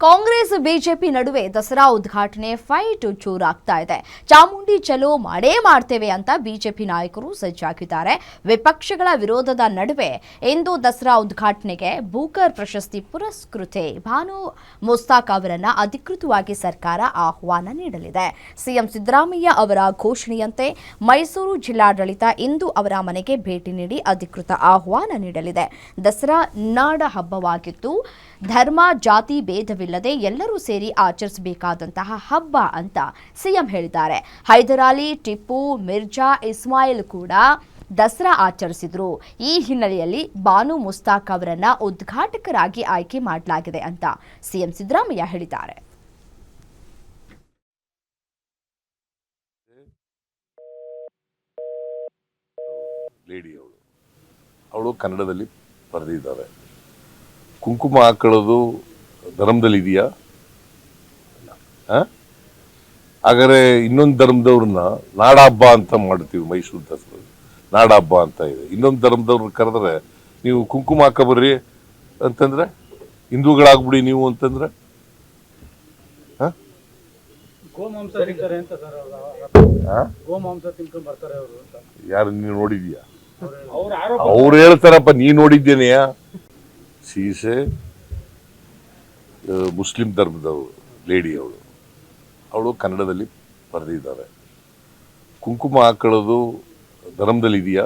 Congress BJP ನಡುವೆ ದಸರಾ ಉದ್ಘಾಟನೆ fight ಜೋರಾಗ್ತಾ ಇದೆ. ಚಾಮುಂಡಿ ಚಲೋ ಮಾಡೇ ಮಾಡ್ತೇವೆ ಅಂತ ಬಿಜೆಪಿ ನಾಯಕರು ಸಜ್ಜಾಗಿದ್ದಾರೆ. ವಿಪಕ್ಷಗಳ ವಿರೋಧದ ನಡುವೆ ಇಂದು ದಸರಾ ಉದ್ಘಾಟನೆಗೆ ಬೂಕರ್ ಪ್ರಶಸ್ತಿ ಪುರಸ್ಕೃತೆ ಭಾನು ಮುಸ್ತಾಕ್ ಅವರನ್ನ ಅಧಿಕೃತವಾಗಿ ಸರ್ಕಾರ ಆಹ್ವಾನ ನೀಡಲಿದೆ. ಸಿಎಂ ಸಿದ್ದರಾಮಯ್ಯ ಅವರ ಘೋಷಣೆಯಂತೆ ಮೈಸೂರು ಜಿಲ್ಲಾಡಳಿತ ಇಂದು ಅವರ ಮನೆಗೆ ಭೇಟಿ ನೀಡಿ ಅಧಿಕೃತ ಆಹ್ವಾನ ನೀಡಲಿದೆ. ದಸರಾ ನಾಡ ಹಬ್ಬವಾಗಿದ್ದು ಧರ್ಮ ಜಾತಿ ಭೇದವಿಲ್ಲದೆ ಎಲ್ಲರೂ ಸೇರಿ ಆಚರಿಸಬೇಕಾದಂತಹ ಹಬ್ಬ ಅಂತ ಸಿಎಂ ಹೇಳಿದ್ದಾರೆ. ಹೈದರಾಲಿ, ಟಿಪ್ಪು, ಮಿರ್ಜಾ ಇಸ್ಮಾಯಿಲ್ ಕೂಡ ದಸರಾ ಆಚರಿಸಿದ್ರು. ಈ ಹಿನ್ನೆಲೆಯಲ್ಲಿ ಭಾನು ಮುಸ್ತಾಕ್ ಅವರನ್ನ ಉದ್ಘಾಟಕರಾಗಿ ಆಯ್ಕೆ ಮಾಡಲಾಗಿದೆ ಅಂತ ಸಿಎಂ ಸಿದ್ದರಾಮಯ್ಯ ಹೇಳಿದ್ದಾರೆ. ಅವಳು ಕನ್ನಡದಲ್ಲಿ ಬರೆದಿದ್ದಾರೆ. ಕುಂಕುಮ ಹಾಕೊಳ್ಳೋದು ಧರ್ಮದಲ್ಲಿ ಇದೆಯಾ? ಹಾಗಾದ್ರೆ ಇನ್ನೊಂದು ಧರ್ಮದವ್ರನ್ನ ನಾಡ ಹಬ್ಬ ಅಂತ ಮಾಡ್ತೀವಿ. ಮೈಸೂರು ದಸರಾ ನಾಡ ಹಬ್ಬ ಅಂತ ಇದೆ. ಇನ್ನೊಂದು ಧರ್ಮದವ್ರನ್ನ ಕರೆದ್ರೆ ನೀವು ಕುಂಕುಮ ಹಾಕಬರ್ರಿ ಅಂತಂದ್ರೆ ಹಿಂದೂಗಳಾಗ್ಬಿಡಿ ನೀವು ಅಂತಂದ್ರೆ ಯಾರು ನೀವು ನೋಡಿದ್ಯಾ? ಅವ್ರು ಹೇಳ್ತಾರಪ್ಪ, ನೀ ನೋಡಿದ್ದೇನೆಯಾ? ಸೀಸೆ ಮುಸ್ಲಿಂ ಧರ್ಮದವರು ಲೇಡಿ ಅವಳು ಕನ್ನಡದಲ್ಲಿ ಬರೆದಿದ್ದಾರೆ. ಕುಂಕುಮ ಹಾಕೊಳ್ಳೋದು ಧರ್ಮದಲ್ಲಿ ಇದೆಯಾ?